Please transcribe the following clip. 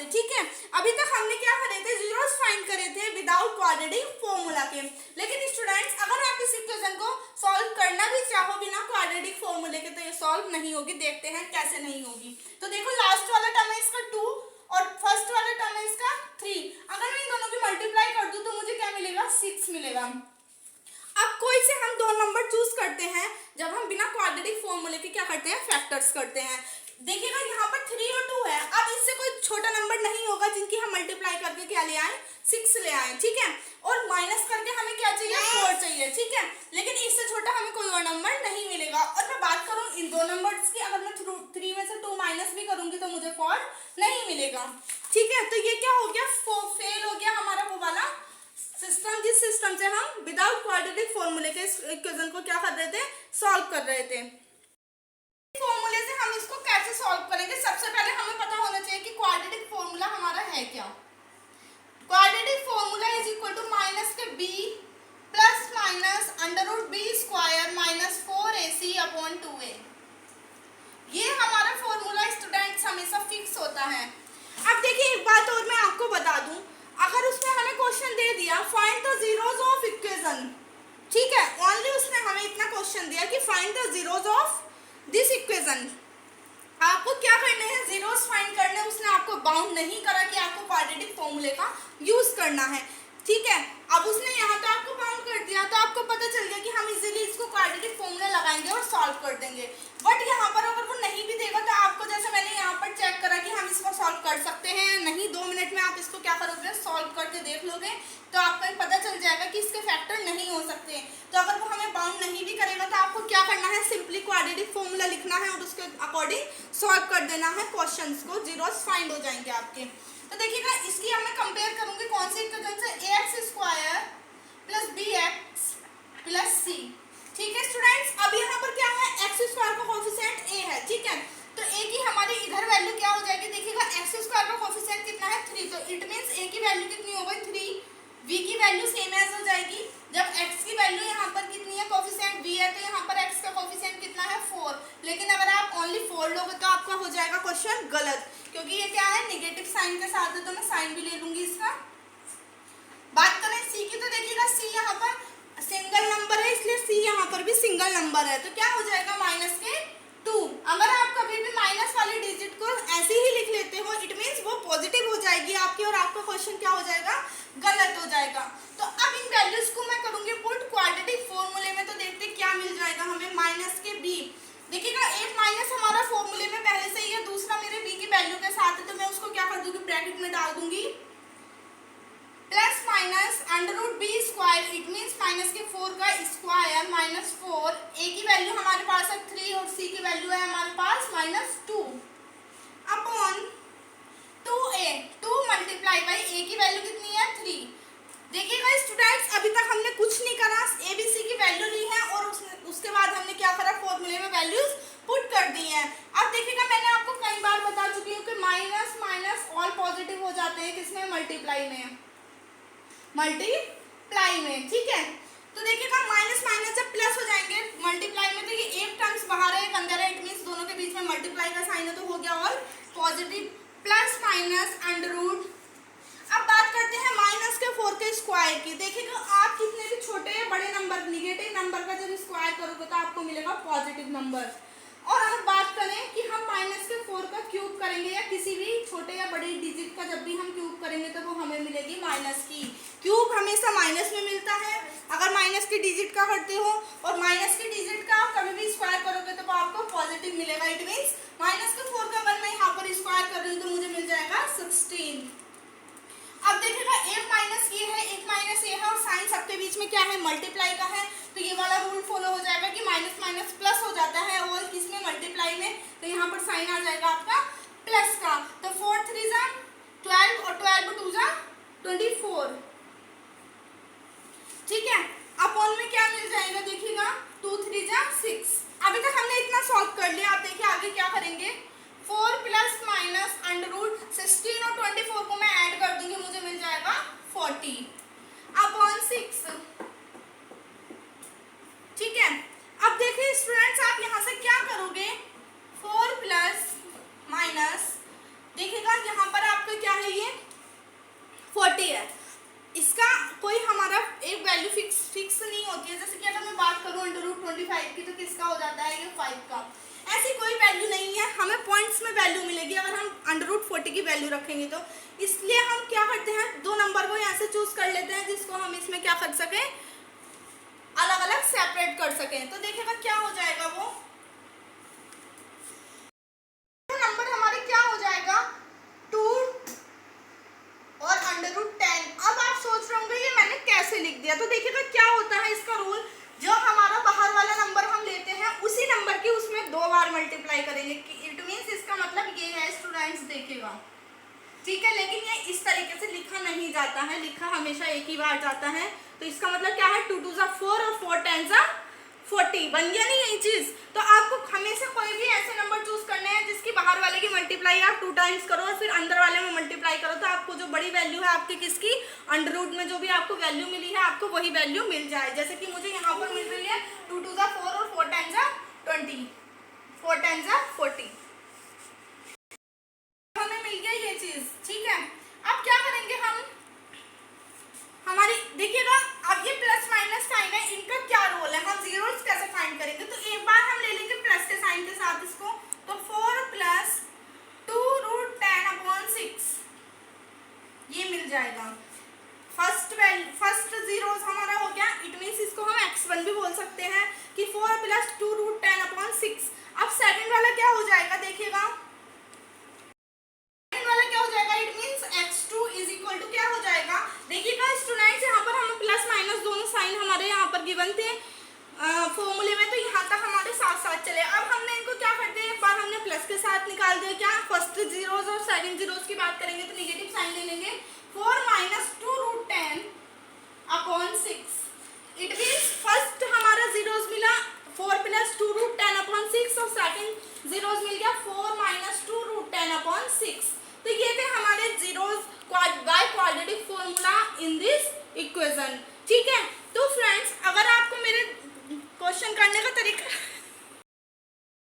से। ठीक है, अभी तक हमने क्या करे थे, जीरोस फाइंड करे थे विदाउट क्वाड्रेटिक फॉर्मूला के। लेकिन स्टूडेंट्स अगर आप इस इक्वेशन को सॉल्व करना भी चाहो बिना क्वाड्रेटिक फॉर्मूले के, तो ये सॉल्व नहीं होगी। देखते हैं कैसे नहीं होगी। तो देखो, लास्ट वाला टर्म है इसका 2 और फर्स्ट वाला टर्म है इसका 3। अगर मैं इन दोनों की मल्टीप्लाई कर दूं तो मुझे क्या मिलेगा, 6 मिलेगा। अब कोई से हम दो नंबर चूज करते हैं जब हम बिना क्वाड्रेटिक फॉर्मूले के क्या करते हैं, फैक्टर्स करते हैं। देखिएगा यहाँ पर 3 और 2 है। अब इससे कोई छोटा नंबर नहीं होगा जिनकी हम मल्टीप्लाई करके क्या ले आए, 6 ले आए। ठीक है, और माइनस करके हमें क्या चाहिए, 4 चाहिए। ठीक है, लेकिन इससे छोटा हमें कोई और नंबर नहीं मिलेगा। और मैं बात करूँ इन दो नंबर्स की, अगर मैं 3 में से 2 माइनस भी करूंगी तो मुझे 4 नहीं मिलेगा। ठीक है, तो ये क्या हो गया, फेल हो गया हमारा वो वाला सिस्टम, जिस सिस्टम से हम विदाउट क्वाड्रेटिक फॉर्मूले के इक्वेशन को क्या कर रहे थे, सॉल्व कर रहे थे। फॉर्मूले से हम इसको कैसे सॉल्व करेंगे, सबसे पहले हमें पता होना चाहिए कि क्वाड्रेटिक फॉर्मूला हमारा है क्या। Quadratic formula is equal to minus के b plus minus under root b square minus 4ac upon 2a। ये हमारा फॉर्मूला स्टूडेंट्स हमेशा फिक्स होता है। अब देखिए एक बात और मैं आपको बता दूं, अगर उसने हमें क्वेश्चन दे दिया find the zeros of equation, ठीक है, ओनली उसने हमें इतना क्वेश्चन दिया कि find the zeros of this equation, आपको क्या करने हैं, जीरोस फाइंड करने। उसने आपको बाउंड नहीं करा कि आपको क्वाड्रेटिक फॉर्मूले का यूज करना है। ठीक है, अब उसने यहाँ तो आपको बाउंड कर दिया, तो आपको पता चल गया कि हम इजीली इसको क्वाड्रेटिक फॉर्मूला लगाएंगे और सॉल्व कर देंगे। बट यहाँ पर अगर वो नहीं भी देगा तो आपको, जैसे मैंने यहाँ पर चेक करा कि हम इसको सॉल्व कर सकते हैं या नहीं, 2 मिनट में आप इसको क्या करोगे, सॉल्व करके देख लोगे, तो आपको पता चल जाएगा कि इसके फैक्टर नहीं हो सकते। तो अगर वो हमें बाउंड नहीं भी करेगा तो आपको क्या करना है, सिंपली क्वाड्रेटिक फॉर्मूला लिखना है और उसके अकॉर्डिंग सॉल्व कर देना है क्वेश्चंस को, जीरोस फाइंड हो जाएंगे आपके। तो देखिएगा, इसकी अब मैं कंपेयर करूंगी कौन सी इक्वेशन से, ax square plus bx plus c। ठीक है स्टूडेंट्स, अब यहाँ पर क्या है, एक्स स्क्वायर का कोफिशिएंट a है। ठीक है, तो a की हमारी इधर वैल्यू क्या हो जाएगी, देखिएगा एक्स स्क्वायर का कोफिशिएंट कितना है, 3, तो इट मींस a की वैल्यू कितनी हो गई, 3, v की वैल्यू सेम एज हो जाएगी। जब x की वैल्यू यहाँ पर कितनी है, कोफिशिएंट v है, तो यहाँ पर x का कोफिशिएंट कितना है, 4। लेकिन अगर आप ओनली 4 लोगे तो आपका हो जाएगा क्वेश्चन गलत, क्योंकि ये क्या है, नेगेटिव साइन के साथ है, तो मैं साइन भी ले लूंगी इसका। बात करें c की, तो देखिएगा c यहाँ पर सिंगल नंबर है, इसलिए c यहाँ पर भी सिंगल नंबर है, तो क्या हो जाएगा, माइनस के 2। अगर आप कभी भी माइनस वाले डिजिट को ऐसे ही लिख लेते हो, इट मींस वो पॉजिटिव हो जाएगी आपकी और आपका क्वेश्चन क्या हो जाएगा, गलत हो जाएगा। तो अब इन वैल्यूज को मैं करूंगी पुट क्वाड्रेटिक फॉर्मूले में, तो देखते क्या मिल जाएगा हमें, माइनस के b। देखिएगा एक माइनस हमारा फॉर्मूले में पहले से ही है, दूसरा मेरे b की वैल्यू के साथ है, तो मैं उसको क्या कर दूंगी, ब्रैकेट में डाल दूंगी, plus minus under root b square, it means minus के 4 का स्क्वायर माइनस 4। a की वैल्यू हमारे पास है 3 और c की वैल्यू है हमारे पास minus 2 upon 2a, 2 multiply by a की वैल्यू कितनी है, 3। देखिएगा स्टूडेंट्स, अभी तक हमने कुछ नहीं करा, a b c की वैल्यू ली है और उसके बाद हमने क्या करा, फॉर्मूले में वैल्यूज पुट कर दी हैं। अब देखिएगा, मैंने आपको कई बार बता चुकी हूँ कि माइनस माइनस ऑल पॉजिटिव हो जाते हैं, किसमें, मल्टीप्लाई में, मल्टीप्लाई में। ठीक है, तो देखिएगा माइनस माइनस जब प्लस हो जाएंगे मल्टीप्लाई में, तो ये एक टर्म्स बाहर है एक अंदर है, इट मींस दोनों के बीच में मल्टीप्लाई का साइन है, तो हो गया all positive, plus minus under root. अब बात करते हैं माइनस के 4 के स्क्वायर की। देखिएगा, आप कितने भी छोटे या बड़े नंबर, निगेटिव नंबर का जब स्क्वायर करोगे तो आपको मिलेगा पॉजिटिव नंबर। और अगर बात करें कि हम माइनस के 4 का क्यूब करेंगे या किसी भी छोटे या बड़े डिजिट का जब भी हम क्यूब करेंगे तो वो हमें मिलेगी माइनस की। क्यूब हमेशा माइनस में मिलता है अगर माइनस की डिजिट का करते हो, और माइनस की डिजिट का कभी भी स्क्वायर करोगे तो वो आपको पॉजिटिव मिलेगा। इट मीन्स माइनस के 4 का अगर मैं यहाँ पर स्क्वायर कर रही हूँ तो मुझे मिल जाएगा 16। अब देखिएगा, एक माइनस ये है, एक माइनस ये है, और साइन सबके बीच में क्या है, मल्टीप्लाई का है, तो ये वाला रूल फॉलो हो जाएगा कि माइनस माइनस प्लस हो जाता है, और किसमें, मल्टीप्लाई में, तो यहाँ पर साइन आ जाएगा आपका प्लस का। तो 4 3 जा 12 और 12 2 जा 24। ठीक है, अपॉन में क्या मिल जाएगा, देखिएगा 2 3 जा 6। अभी तक हमने इतना सॉल्व कर लिया। आप देखिए आगे क्या करेंगे, 4 प्लस माइनस अंडर रूट 16 और 24 को मैं ऐड कर दूंगी, मुझे मिल जाएगा 40 अपॉन 6। ठीक है, अब देखिए स्टूडेंट्स, आप यहाँ से क्या करोगे, 4 प्लस माइनस, देखिएगा यहाँ पर आपका क्या 5 की तो किसका हो जाता है ये 5 का। ऐसी कोई वैल्यू नहीं है, हमें पॉइंट्स में वैल्यू मिलेगी अगर हम √40 की वैल्यू रखेंगे तो। इसलिए हम क्या करते हैं, दो नंबर को यहाँ से चूज कर लेते हैं जिसको हम इसमें क्या कर सकें, अलग अलग सेपरेट कर सकें। तो देखिएगा क्या हो जाएगा, वो नंबर हमारे क्या हो जाएगा 2 और √10। अब आप सोच रहे होंगे ये मैंने कैसे लिख दिया। तो देखिएगा क्या होता है इसका रूल, जो हमारा बाहर वाला नंबर हम लेते हैं उसी नंबर की उसमें 2 बार मल्टीप्लाई करेंगे। इट मीन्स इसका मतलब ये है स्टूडेंट्स, देखिएगा ठीक है। लेकिन ये इस तरीके से लिखा नहीं जाता है, लिखा हमेशा एक ही बार जाता है। तो इसका मतलब क्या है 2 2 ज़ा 4 और 4 10 ज़ा 40। बन गया नहीं यही चीज। तो आपको हमेशा कोई भी ऐसे नंबर चूज करने हैं जिसकी बाहर वाले की मल्टीप्लाई आप 2 टाइम्स करो और फिर अंदर वाले में मल्टीप्लाई करो, तो आपको जो बड़ी वैल्यू है आपकी किसकी, अंडर रूट में जो भी आपको वैल्यू मिली है आपको वही वैल्यू मिल जाए। जैसे कि मुझे यहाँ पर मिल रही है 2 2 ज़ा 4 और 4 10 ज़ा 20, 4 10 ज़ा 40, हमें मिल गया ये चीज, ठीक है। अब क्या करेंगे हम, हमारी देखिएगा अब ये प्लस माइनस साइन है, इनका क्या रोल है, हम जीरोस कैसे फाइंड करेंगे। तो एक बार हम ले लेंगे प्लस के साइन के साथ इसको, तो 4 + 2√10/6 ये मिल जाएगा। फर्स्ट जीरोस हमारा हो गया, इट मीन्स इसको हम x1 भी बोल सकते हैं कि 4 + 2√10/6। अब सेकंड वाला क्या हो जाएगा, देखिएगा वाला क्या हो जाएगा, इट मींस x2 = क्या हो जाएगा। देखिएगा स्टूडेंट्स यहाँ पर हमें प्लस माइनस दोनों साइन हमारे यहाँ पर गिवन थे फॉर्मूले में, तो यहाँ तक हमारे साथ साथ चले। अब हमने इनको क्या कर दिया, एक बार हमने प्लस के साथ निकाल दिया, क्या फर्स्ट जीरोस और सेकंड जीरोस की बात करेंगे तो नेगेटिव साइन ले लेंगे। 4 - 2√10/6, इट मींस फर्स्ट हमारा जीरोस मिला 4 + 2√10/6 और सेकंड जीरोस मिल गया 4 - 2√10/6। तो ये थे हमारे zeros by quadratic formula in this equation.